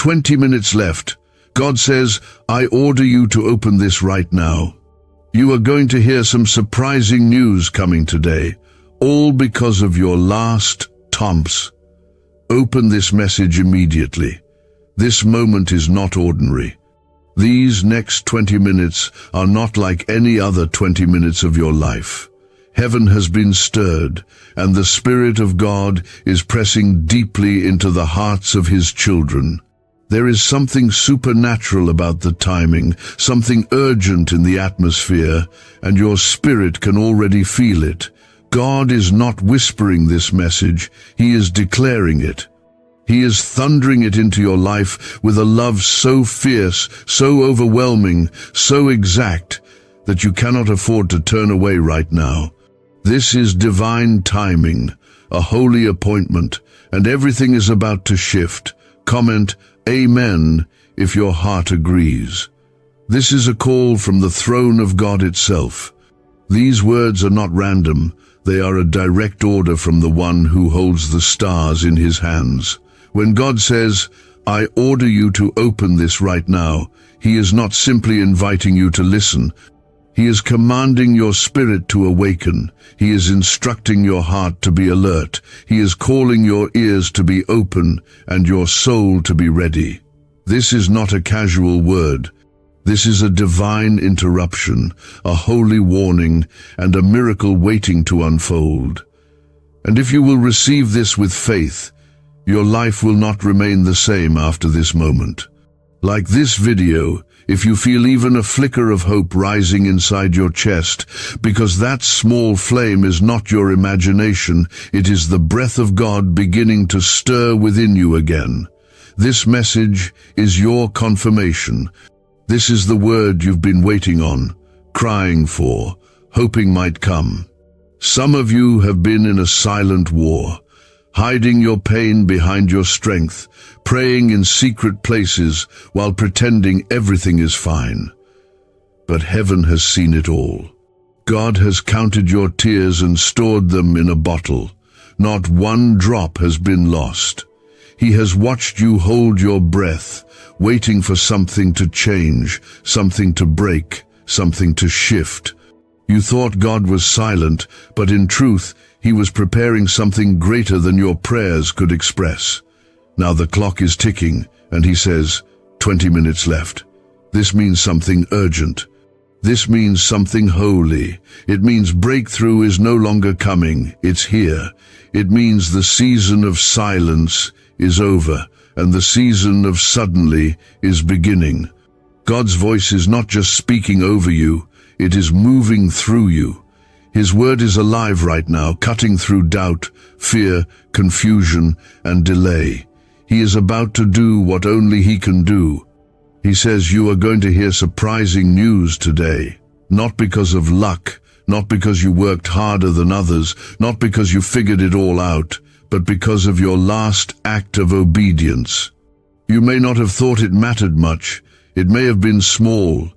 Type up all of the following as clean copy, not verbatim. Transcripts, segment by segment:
20 minutes left. God says, I order you to open this right now. You are going to hear some surprising news coming today, all because of your last Tom's. Open this message immediately. This moment is not ordinary. These next 20 minutes are not like any other 20 minutes of your life. Heaven has been stirred, and the Spirit of God is pressing deeply into the hearts of His children. There is something supernatural about the timing, something urgent in the atmosphere, and your spirit can already feel it. God is not whispering this message, He is declaring it. He is thundering it into your life with a love so fierce, so overwhelming, so exact, that you cannot afford to turn away right now. This is divine timing, a holy appointment, and everything is about to shift. Comment, Amen, if your heart agrees. This is a call from the throne of God itself. These words are not random, they are a direct order from the one who holds the stars in His hands. When God says, I order you to open this right now, He is not simply inviting you to listen. He is commanding your spirit to awaken. He is instructing your heart to be alert. He is calling your ears to be open and your soul to be ready. This is not a casual word. This is a divine interruption, a holy warning, and a miracle waiting to unfold. And if you will receive this with faith, your life will not remain the same after this moment. Like this video, if you feel even a flicker of hope rising inside your chest, because that small flame is not your imagination, it is the breath of God beginning to stir within you again. This message is your confirmation. This is the word you've been waiting on, crying for, hoping might come. Some of you have been in a silent war, hiding your pain behind your strength, praying in secret places while pretending everything is fine. But heaven has seen it all. God has counted your tears and stored them in a bottle. Not one drop has been lost. He has watched you hold your breath, waiting for something to change, something to break, something to shift. You thought God was silent, but in truth, He was preparing something greater than your prayers could express. Now the clock is ticking, and He says, 20 minutes left. This means something urgent. This means something holy. It means breakthrough is no longer coming, it's here. It means the season of silence is over, and the season of suddenly is beginning. God's voice is not just speaking over you, it is moving through you. His word is alive right now, cutting through doubt, fear, confusion, and delay. He is about to do what only He can do. He says you are going to hear surprising news today, not because of luck, not because you worked harder than others, not because you figured it all out, but because of your last act of obedience. You may not have thought it mattered much. It may have been small.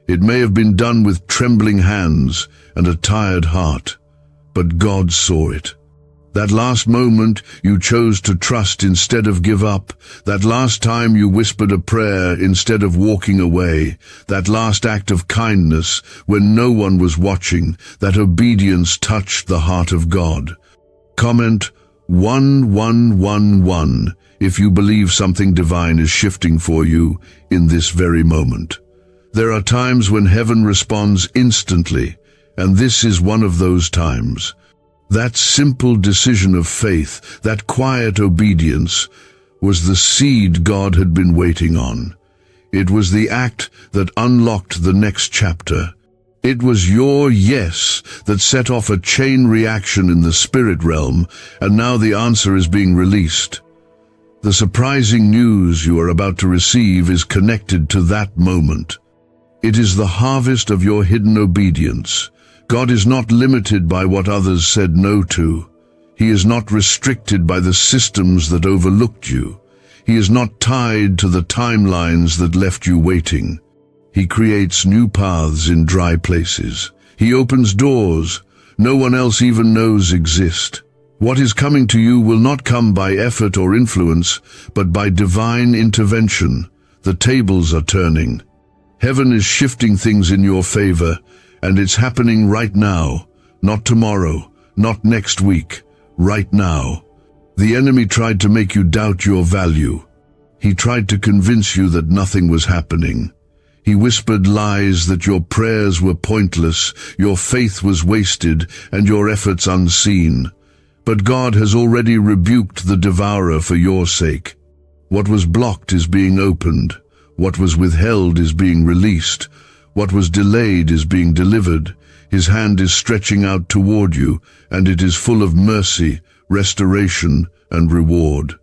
It may have been done with trembling hands and a tired heart. But God saw it. That last moment you chose to trust instead of give up, that last time you whispered a prayer instead of walking away, that last act of kindness when no one was watching, that obedience touched the heart of God. Comment 1111 if you believe something divine is shifting for you in this very moment. There are times when heaven responds instantly, and this is one of those times. That simple decision of faith, that quiet obedience, was the seed God had been waiting on. It was the act that unlocked the next chapter. It was your yes that set off a chain reaction in the spirit realm, and now the answer is being released. The surprising news you are about to receive is connected to that moment. It is the harvest of your hidden obedience. God is not limited by what others said no to. He is not restricted by the systems that overlooked you. He is not tied to the timelines that left you waiting. He creates new paths in dry places. He opens doors no one else even knows exist. What is coming to you will not come by effort or influence, but by divine intervention. The tables are turning. Heaven is shifting things in your favor, and it's happening right now, not tomorrow, not next week, right now. The enemy tried to make you doubt your value. He tried to convince you that nothing was happening. He whispered lies that your prayers were pointless, your faith was wasted, and your efforts unseen. But God has already rebuked the devourer for your sake. What was blocked is being opened. What was withheld is being released. What was delayed is being delivered. His hand is stretching out toward you, and it is full of mercy, restoration, and reward.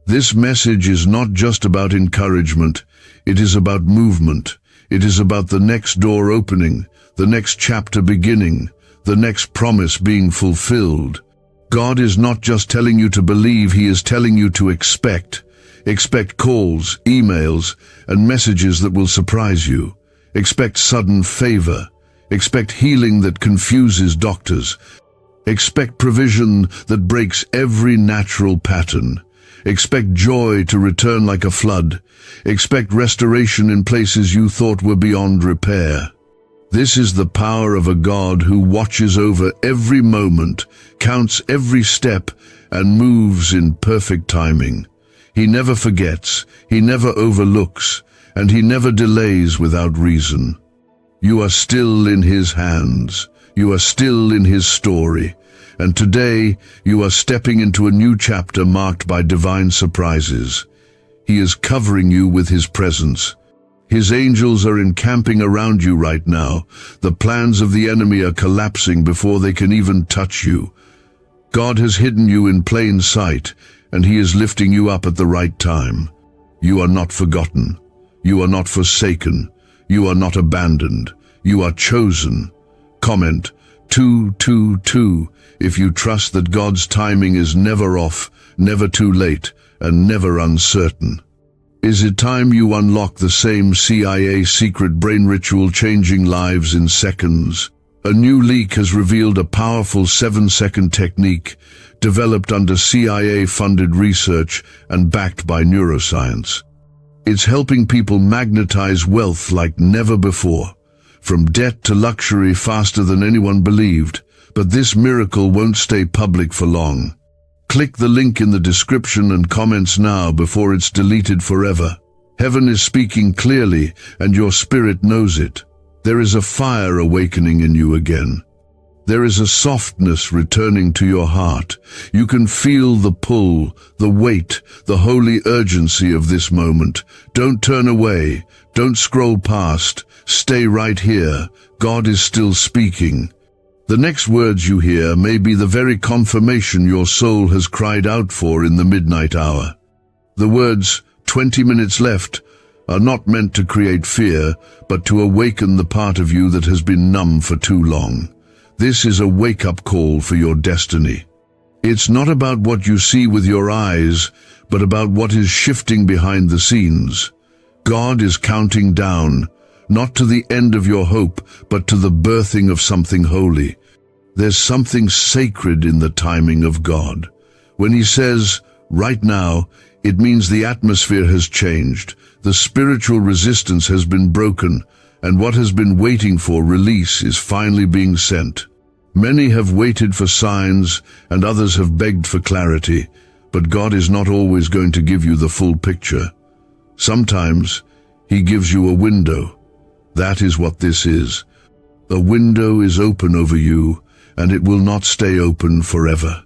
This message is not just about encouragement. It is about movement. It is about the next door opening, the next chapter beginning, the next promise being fulfilled. God is not just telling you to believe, He is telling you to expect. Expect calls, emails, and messages that will surprise you. Expect sudden favor. Expect healing that confuses doctors. Expect provision that breaks every natural pattern. Expect joy to return like a flood. Expect restoration in places you thought were beyond repair. This is the power of a God who watches over every moment, counts every step, and moves in perfect timing. He never forgets, He never overlooks, and He never delays without reason. You are still in His hands. You are still in His story. And today, you are stepping into a new chapter marked by divine surprises. He is covering you with His presence. His angels are encamping around you right now. The plans of the enemy are collapsing before they can even touch you. God has hidden you in plain sight, and He is lifting you up at the right time. You are not forgotten. You are not forsaken. You are not abandoned. You are chosen. Comment 222 if you trust that God's timing is never off, never too late, and never uncertain. Is it time you unlock the same CIA secret brain ritual changing lives in seconds? A new leak has revealed a powerful 7-second technique developed under CIA-funded research and backed by neuroscience. It's helping people magnetize wealth like never before, from debt to luxury faster than anyone believed. But this miracle won't stay public for long. Click the link in the description and comments now before it's deleted forever. Heaven is speaking clearly, and your spirit knows it. There is a fire awakening in you again. There is a softness returning to your heart. You can feel the pull, the weight, the holy urgency of this moment. Don't turn away. Don't scroll past. Stay right here. God is still speaking. The next words you hear may be the very confirmation your soul has cried out for in the midnight hour. The words, 20 minutes left, are not meant to create fear, but to awaken the part of you that has been numb for too long. This is a wake-up call for your destiny. It's not about what you see with your eyes, but about what is shifting behind the scenes. God is counting down, not to the end of your hope, but to the birthing of something holy. There's something sacred in the timing of God. When He says, right now, it means the atmosphere has changed, the spiritual resistance has been broken, and what has been waiting for release is finally being sent. Many have waited for signs, and others have begged for clarity, but God is not always going to give you the full picture. Sometimes He gives you a window. That is what this is. A window is open over you, and it will not stay open forever.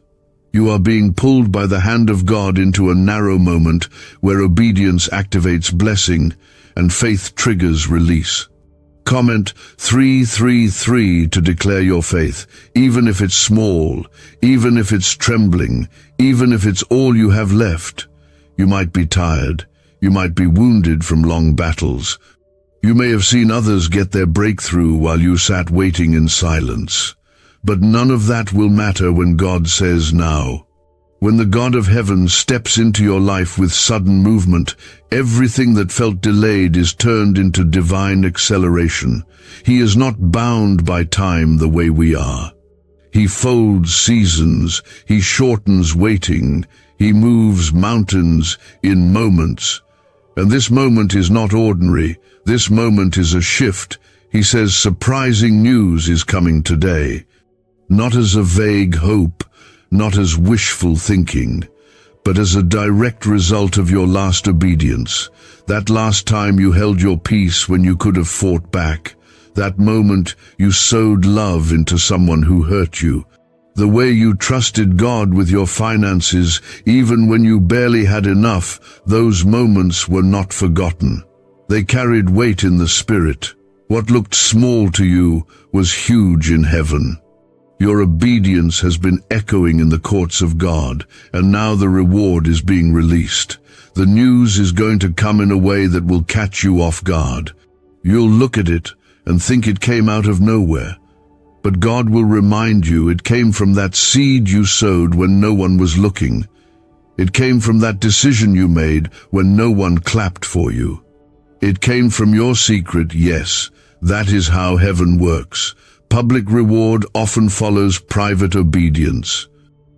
You are being pulled by the hand of God into a narrow moment where obedience activates blessing and faith triggers release. Comment 333 to declare your faith, even if it's small, even if it's trembling, even if it's all you have left. You might be tired. You might be wounded from long battles. You may have seen others get their breakthrough while you sat waiting in silence. But none of that will matter when God says now. When the God of heaven steps into your life with sudden movement, everything that felt delayed is turned into divine acceleration. He is not bound by time the way we are. He folds seasons, he shortens waiting, he moves mountains in moments. And this moment is not ordinary, this moment is a shift. He says surprising news is coming today. Not as a vague hope, not as wishful thinking, but as a direct result of your last obedience. That last time you held your peace when you could have fought back. That moment you sowed love into someone who hurt you. The way you trusted God with your finances, even when you barely had enough, those moments were not forgotten. They carried weight in the spirit. What looked small to you was huge in heaven. Your obedience has been echoing in the courts of God, and now the reward is being released. The news is going to come in a way that will catch you off guard. You'll look at it and think it came out of nowhere. But God will remind you it came from that seed you sowed when no one was looking. It came from that decision you made when no one clapped for you. It came from your secret, yes. That is how heaven works. Public reward often follows private obedience.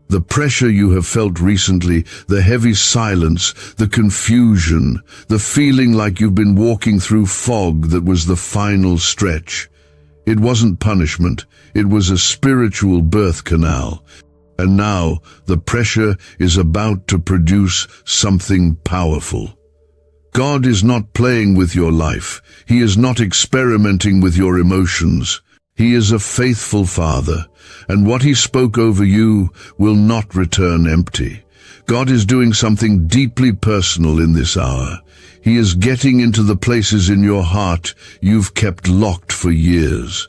The pressure you have felt recently, the heavy silence, the confusion, the feeling like you've been walking through fog that was the final stretch. It wasn't punishment, it was a spiritual birth canal. And now the pressure is about to produce something powerful. God is not playing with your life. He is not experimenting with your emotions. He is a faithful Father, and what He spoke over you will not return empty. God is doing something deeply personal in this hour. He is getting into the places in your heart you've kept locked for years.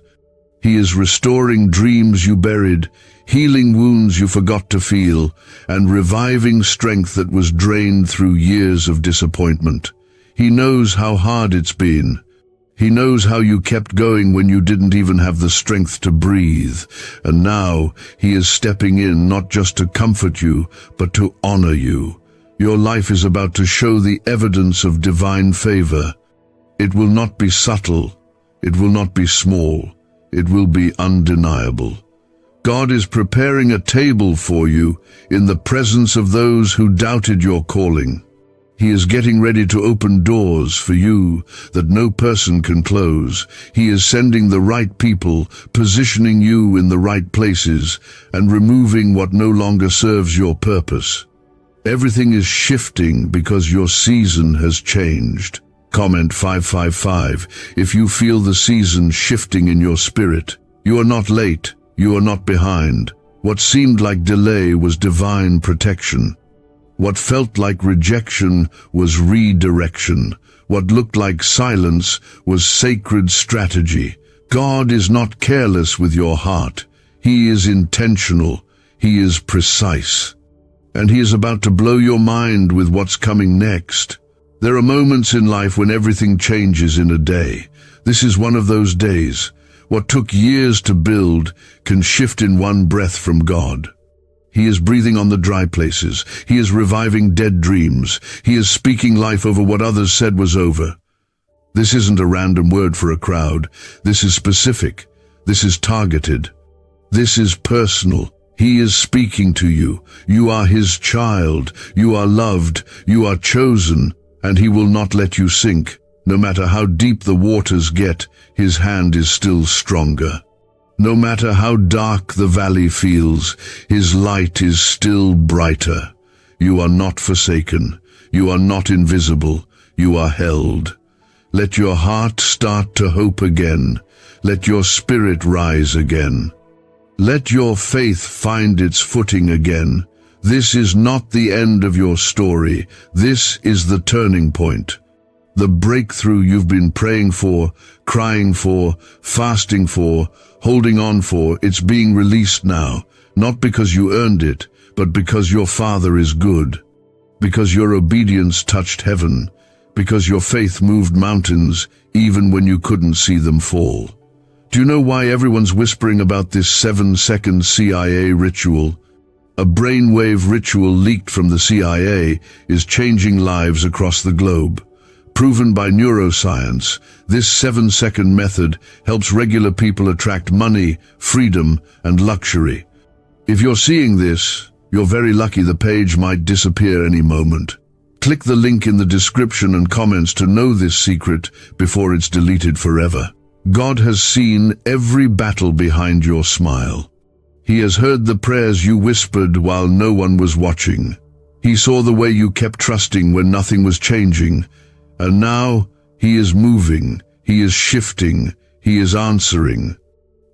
He is restoring dreams you buried, healing wounds you forgot to feel, and reviving strength that was drained through years of disappointment. He knows how hard it's been. He knows how you kept going when you didn't even have the strength to breathe. And now He is stepping in not just to comfort you, but to honor you. Your life is about to show the evidence of divine favor. It will not be subtle. It will not be small. It will be undeniable. God is preparing a table for you in the presence of those who doubted your calling. He is getting ready to open doors for you that no person can close. He is sending the right people, positioning you in the right places, and removing what no longer serves your purpose. Everything is shifting because your season has changed. Comment 555 if you feel the season shifting in your spirit. You are not late. You are not behind. What seemed like delay was divine protection. What felt like rejection was redirection. What looked like silence was sacred strategy. God is not careless with your heart. He is intentional. He is precise. And He is about to blow your mind with what's coming next. There are moments in life when everything changes in a day. This is one of those days. What took years to build can shift in one breath from God. He is breathing on the dry places. He is reviving dead dreams. He is speaking life over what others said was over. This isn't a random word for a crowd. This is specific. This is targeted. This is personal. He is speaking to you. You are His child. You are loved. You are chosen. And He will not let you sink. No matter how deep the waters get, His hand is still stronger. No matter how dark the valley feels, His light is still brighter. You are not forsaken. You are not invisible. You are held. Let your heart start to hope again. Let your spirit rise again. Let your faith find its footing again. This is not the end of your story. This is the turning point. The breakthrough you've been praying for, crying for, fasting for, holding on for, it's being released now, not because you earned it, but because your Father is good, because your obedience touched heaven, because your faith moved mountains even when you couldn't see them fall. Do you know why everyone's whispering about this 7-second CIA ritual? A brainwave ritual leaked from the CIA is changing lives across the globe. Proven by neuroscience, this 7-second method helps regular people attract money, freedom, and luxury. If you're seeing this, you're very lucky. The page might disappear any moment. Click the link in the description and comments to know this secret before it's deleted forever. God has seen every battle behind your smile. He has heard the prayers you whispered while no one was watching. He saw the way you kept trusting when nothing was changing. And now, He is moving, He is shifting, He is answering.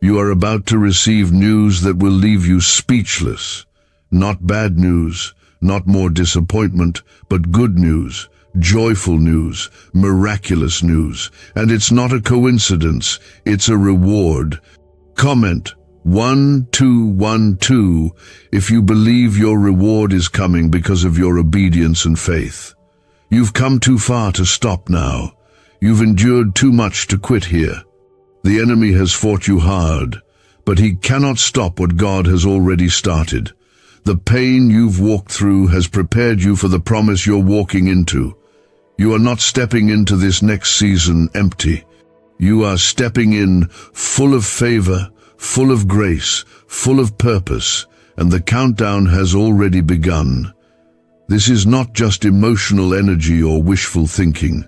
You are about to receive news that will leave you speechless. Not bad news, not more disappointment, but good news, joyful news, miraculous news. And it's not a coincidence, it's a reward. Comment 1212 if you believe your reward is coming because of your obedience and faith. You've come too far to stop now. You've endured too much to quit here. The enemy has fought you hard, but he cannot stop what God has already started. The pain you've walked through has prepared you for the promise you're walking into. You are not stepping into this next season empty. You are stepping in full of favor, full of grace, full of purpose, and the countdown has already begun. This is not just emotional energy or wishful thinking.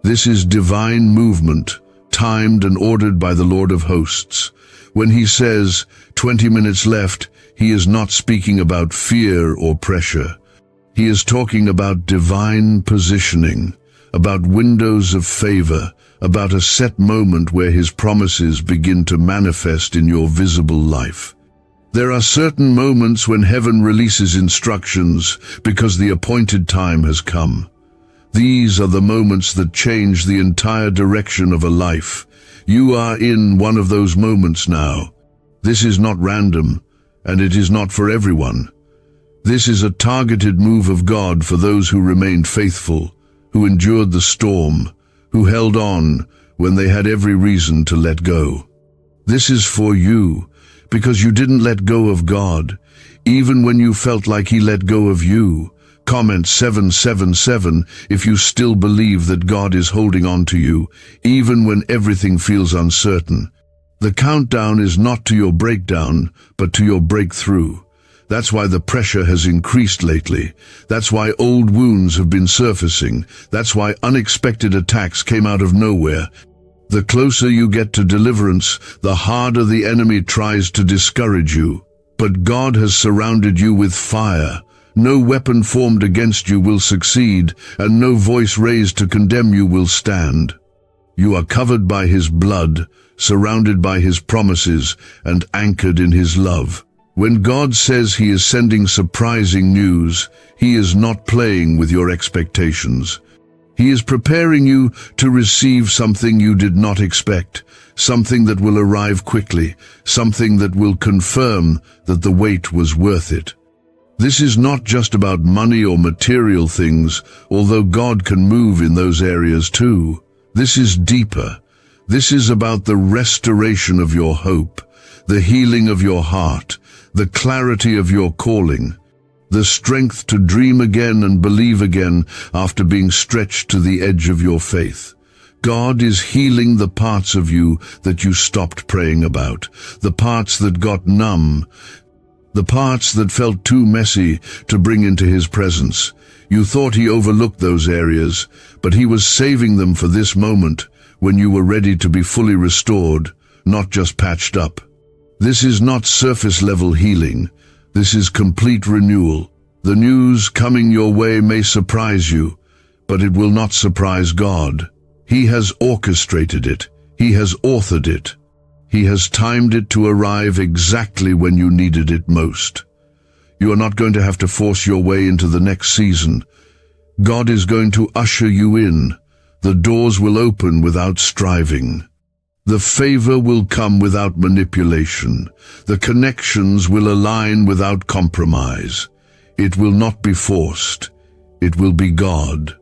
This is divine movement, timed and ordered by the Lord of hosts. When He says 20 minutes left, He is not speaking about fear or pressure. He is talking about divine positioning, about windows of favor, about a set moment where His promises begin to manifest in your visible life. There are certain moments when heaven releases instructions because the appointed time has come. These are the moments that change the entire direction of a life. You are in one of those moments now. This is not random, and it is not for everyone. This is a targeted move of God for those who remained faithful, who endured the storm, who held on when they had every reason to let go. This is for you, because you didn't let go of God, even when you felt like He let go of you. Comment 777 if you still believe that God is holding on to you, even when everything feels uncertain. The countdown is not to your breakdown, but to your breakthrough. That's why the pressure has increased lately. That's why old wounds have been surfacing. That's why unexpected attacks came out of nowhere. The closer you get to deliverance, the harder the enemy tries to discourage you. But God has surrounded you with fire. No weapon formed against you will succeed, and no voice raised to condemn you will stand. You are covered by His blood, surrounded by His promises, and anchored in His love. When God says He is sending surprising news, He is not playing with your expectations. He is preparing you to receive something you did not expect, something that will arrive quickly, something that will confirm that the wait was worth it. This is not just about money or material things, although God can move in those areas too. This is deeper. This is about the restoration of your hope, the healing of your heart, the clarity of your calling, the strength to dream again and believe again after being stretched to the edge of your faith. God is healing the parts of you that you stopped praying about, the parts that got numb, the parts that felt too messy to bring into His presence. You thought He overlooked those areas, but He was saving them for this moment when you were ready to be fully restored, not just patched up. This is not surface-level healing. This is complete renewal. The news coming your way may surprise you, but it will not surprise God. He has orchestrated it. He has authored it. He has timed it to arrive exactly when you needed it most. You are not going to have to force your way into the next season. God is going to usher you in. The doors will open without striving. The favor will come without manipulation. The connections will align without compromise. It will not be forced. It will be God.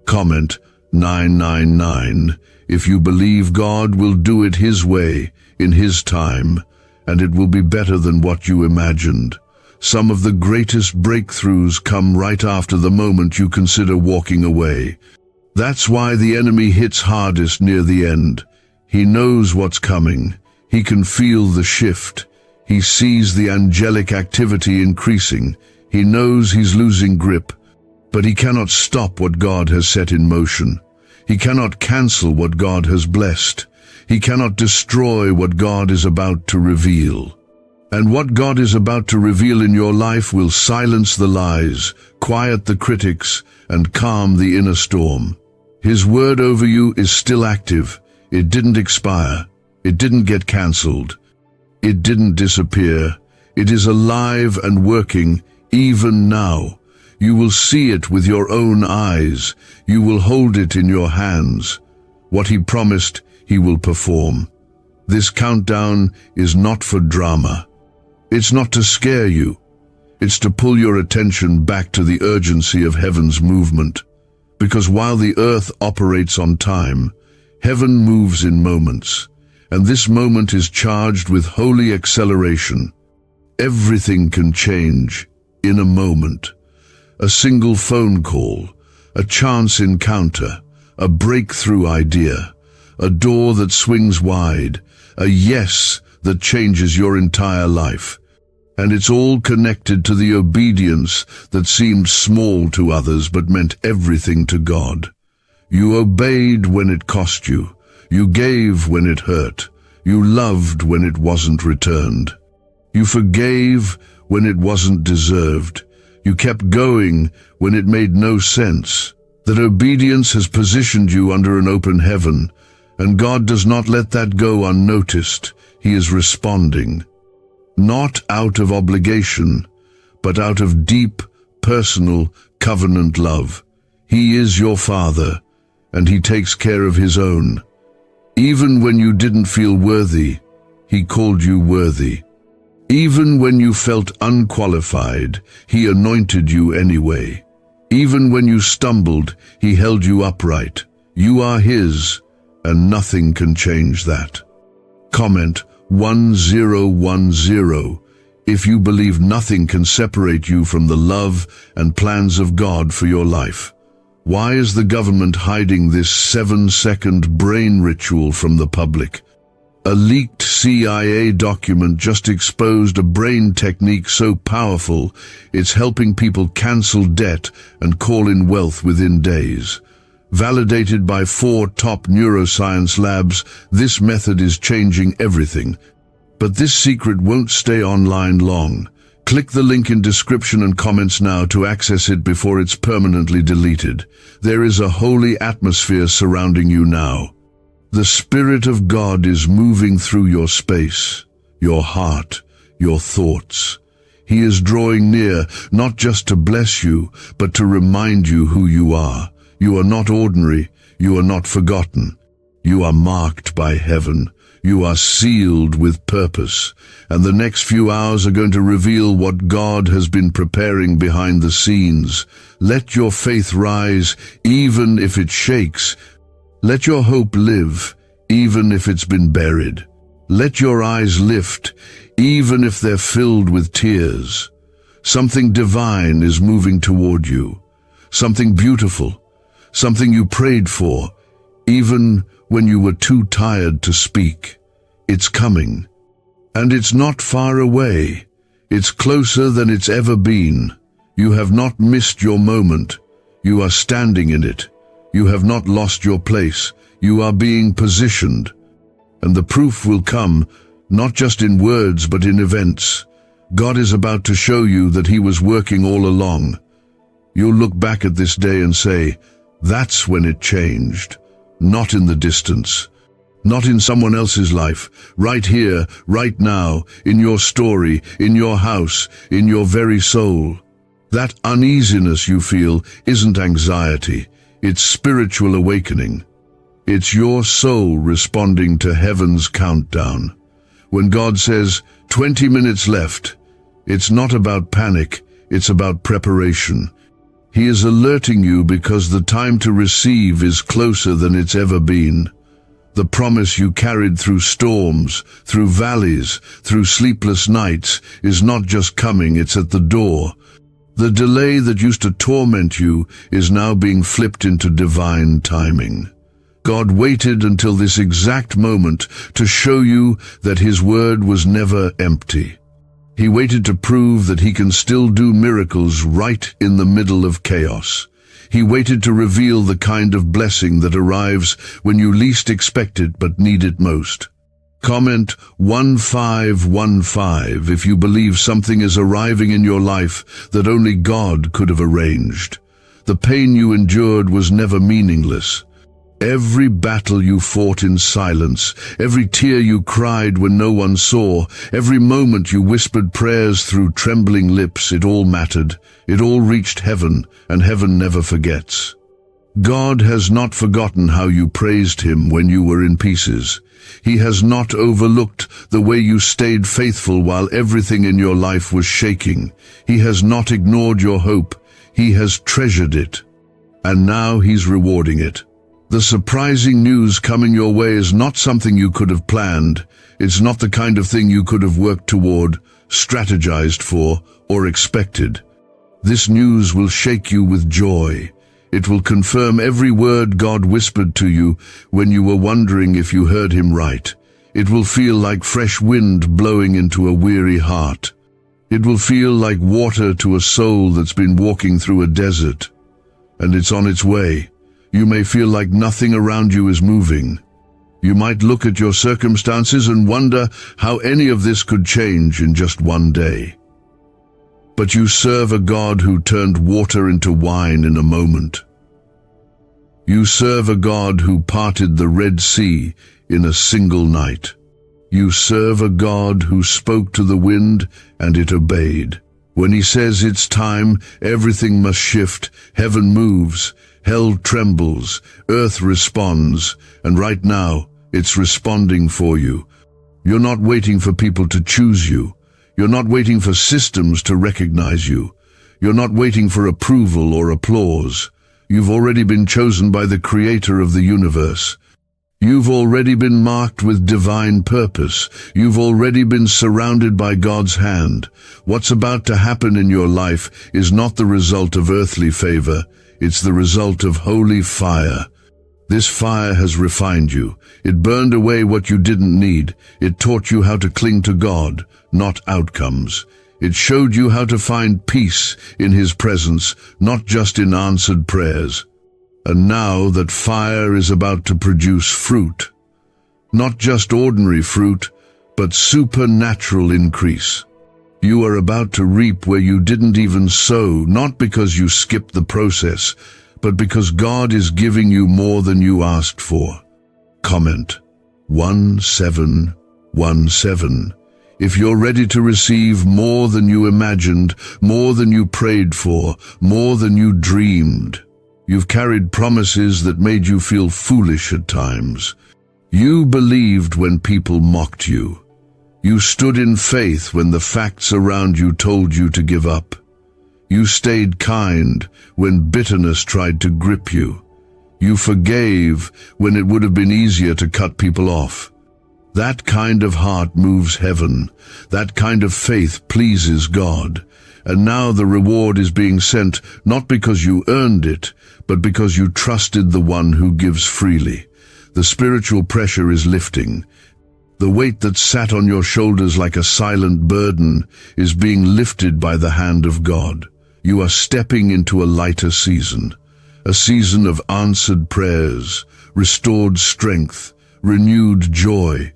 Comment 999 if you believe God will do it His way, in His time, and it will be better than what you imagined. Some of the greatest breakthroughs come right after the moment you consider walking away. That's why the enemy hits hardest near the end. He knows what's coming. He can feel the shift. He sees the angelic activity increasing. He knows he's losing grip. But he cannot stop what God has set in motion. He cannot cancel what God has blessed. He cannot destroy what God is about to reveal. And what God is about to reveal in your life will silence the lies, quiet the critics, and calm the inner storm. His word over you is still active. It didn't expire. It didn't get cancelled. It didn't disappear. It is alive and working even now. You will see it with your own eyes. You will hold it in your hands. What he promised, he will perform. This countdown is not for drama. It's not to scare you. It's to pull your attention back to the urgency of heaven's movement. Because while the earth operates on time, heaven moves in moments, and this moment is charged with holy acceleration. Everything can change in a moment. A single phone call, a chance encounter, a breakthrough idea, a door that swings wide, a yes that changes your entire life. And it's all connected to the obedience that seemed small to others but meant everything to God. You obeyed when it cost you. You gave when it hurt. You loved when it wasn't returned. You forgave when it wasn't deserved. You kept going when it made no sense. That obedience has positioned you under an open heaven, and God does not let that go unnoticed. He is responding. Not out of obligation, but out of deep, personal, covenant love. He is your Father, and He takes care of His own. Even when you didn't feel worthy, He called you worthy. Even when you felt unqualified, He anointed you anyway. Even when you stumbled, He held you upright. You are His, and nothing can change that. Comment 1010 if you believe nothing can separate you from the love and plans of God for your life. Why is the government hiding this 7-second brain ritual from the public? A leaked CIA document just exposed a brain technique so powerful it's helping people cancel debt and call in wealth within days. Validated by 4 top neuroscience labs, this method is changing everything. But this secret won't stay online long. Click the link in description and comments now to access it before it's permanently deleted. There is a holy atmosphere surrounding you now. The Spirit of God is moving through your space, your heart, your thoughts. He is drawing near, not just to bless you, but to remind you who you are. You are not ordinary. You are not forgotten. You are marked by heaven. You are sealed with purpose. And the next few hours are going to reveal what God has been preparing behind the scenes. Let your faith rise, even if it shakes. Let your hope live, even if it's been buried. Let your eyes lift, even if they're filled with tears. Something divine is moving toward you. Something beautiful. Something you prayed for, even when you were too tired to speak. It's coming. And it's not far away. It's closer than it's ever been. You have not missed your moment. You are standing in it. You have not lost your place. You are being positioned. And the proof will come, not just in words but in events. God is about to show you that He was working all along. You'll look back at this day and say, that's when it changed. Not in the distance. Not in someone else's life. Right here, right now, in your story, in your house, in your very soul. That uneasiness you feel isn't anxiety. It's spiritual awakening. It's your soul responding to heaven's countdown. When God says, 20 minutes left, it's not about panic, it's about preparation. He is alerting you because the time to receive is closer than it's ever been. The promise you carried through storms, through valleys, through sleepless nights is not just coming, it's at the door. The delay that used to torment you is now being flipped into divine timing. God waited until this exact moment to show you that His word was never empty. He waited to prove that He can still do miracles right in the middle of chaos. He waited to reveal the kind of blessing that arrives when you least expect it but need it most. Comment 1515 if you believe something is arriving in your life that only God could have arranged. The pain you endured was never meaningless. Every battle you fought in silence, every tear you cried when no one saw, every moment you whispered prayers through trembling lips, it all mattered. It all reached heaven, and heaven never forgets. God has not forgotten how you praised Him when you were in pieces. He has not overlooked the way you stayed faithful while everything in your life was shaking. He has not ignored your hope. He has treasured it. And now He's rewarding it. The surprising news coming your way is not something you could have planned. It's not the kind of thing you could have worked toward, strategized for, or expected. This news will shake you with joy. It will confirm every word God whispered to you when you were wondering if you heard Him right. It will feel like fresh wind blowing into a weary heart. It will feel like water to a soul that's been walking through a desert. And it's on its way. You may feel like nothing around you is moving. You might look at your circumstances and wonder how any of this could change in just one day. But you serve a God who turned water into wine in a moment. You serve a God who parted the Red Sea in a single night. You serve a God who spoke to the wind and it obeyed. When He says it's time, everything must shift, heaven moves, hell trembles, earth responds, and right now, it's responding for you. You're not waiting for people to choose you. You're not waiting for systems to recognize you. You're not waiting for approval or applause. You've already been chosen by the Creator of the universe. You've already been marked with divine purpose. You've already been surrounded by God's hand. What's about to happen in your life is not the result of earthly favor. It's the result of holy fire. This fire has refined you. It burned away what you didn't need. It taught you how to cling to God, not outcomes. It showed you how to find peace in His presence, not just in answered prayers. And now that fire is about to produce fruit. Not just ordinary fruit, but supernatural increase. You are about to reap where you didn't even sow, not because you skipped the process, but because God is giving you more than you asked for. Comment 1717. If you're ready to receive more than you imagined, more than you prayed for, more than you dreamed, you've carried promises that made you feel foolish at times. You believed when people mocked you. You stood in faith when the facts around you told you to give up. You stayed kind when bitterness tried to grip you. You forgave when it would have been easier to cut people off. That kind of heart moves heaven. That kind of faith pleases God. And now the reward is being sent not because you earned it, but because you trusted the one who gives freely. The spiritual pressure is lifting. The weight that sat on your shoulders like a silent burden is being lifted by the hand of God. You are stepping into a lighter season, a season of answered prayers, restored strength, renewed joy.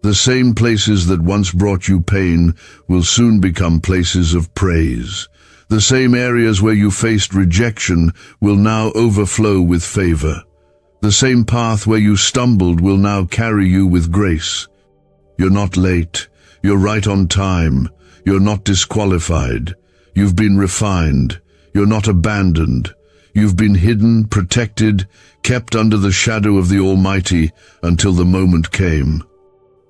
The same places that once brought you pain will soon become places of praise. The same areas where you faced rejection will now overflow with favor. The same path where you stumbled will now carry you with grace. You're not late. You're right on time. You're not disqualified. You've been refined. You're not abandoned. You've been hidden, protected, kept under the shadow of the Almighty until the moment came.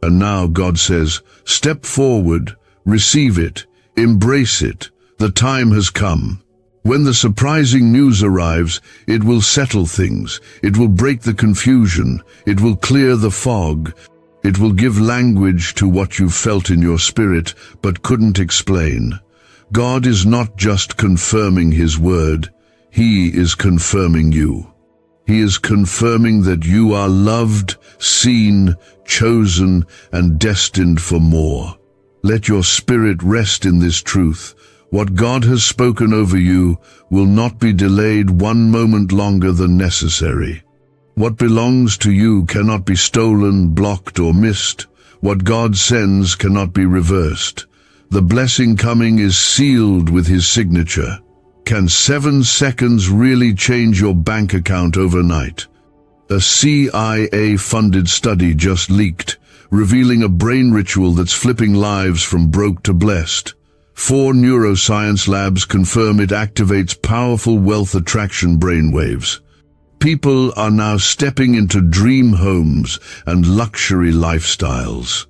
And now God says, step forward, receive it, embrace it. The time has come. When the surprising news arrives, it will settle things. It will break the confusion. It will clear the fog. It will give language to what you felt in your spirit but couldn't explain. God is not just confirming His word, He is confirming you. He is confirming that you are loved, seen, chosen, and destined for more. Let your spirit rest in this truth. What God has spoken over you will not be delayed one moment longer than necessary. What belongs to you cannot be stolen, blocked, or missed. What God sends cannot be reversed. The blessing coming is sealed with His signature. Can 7 seconds really change your bank account overnight? A CIA-funded study just leaked, revealing a brain ritual that's flipping lives from broke to blessed. 4 neuroscience labs confirm it activates powerful wealth attraction brainwaves. People are now stepping into dream homes and luxury lifestyles.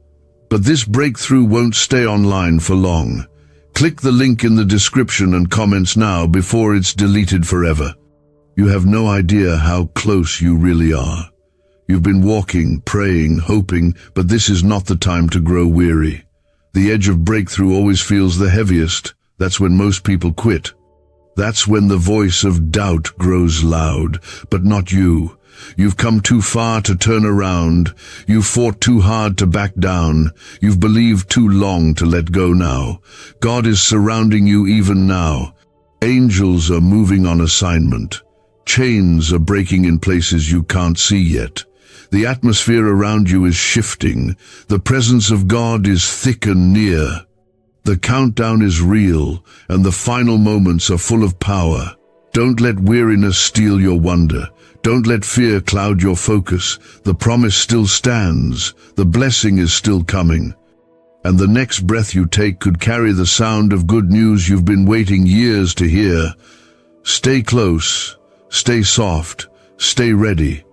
But this breakthrough won't stay online for long. Click the link in the description and comments now before it's deleted forever. You have no idea how close you really are. You've been walking, praying, hoping, but this is not the time to grow weary. The edge of breakthrough always feels the heaviest. That's when most people quit. That's when the voice of doubt grows loud, but not you. You've come too far to turn around. You've fought too hard to back down. You've believed too long to let go now. God is surrounding you even now. Angels are moving on assignment. Chains are breaking in places you can't see yet. The atmosphere around you is shifting. The presence of God is thick and near. The countdown is real, and the final moments are full of power. Don't let weariness steal your wonder. Don't let fear cloud your focus. The promise still stands. The blessing is still coming. And the next breath you take could carry the sound of good news you've been waiting years to hear. Stay close, stay soft, stay ready.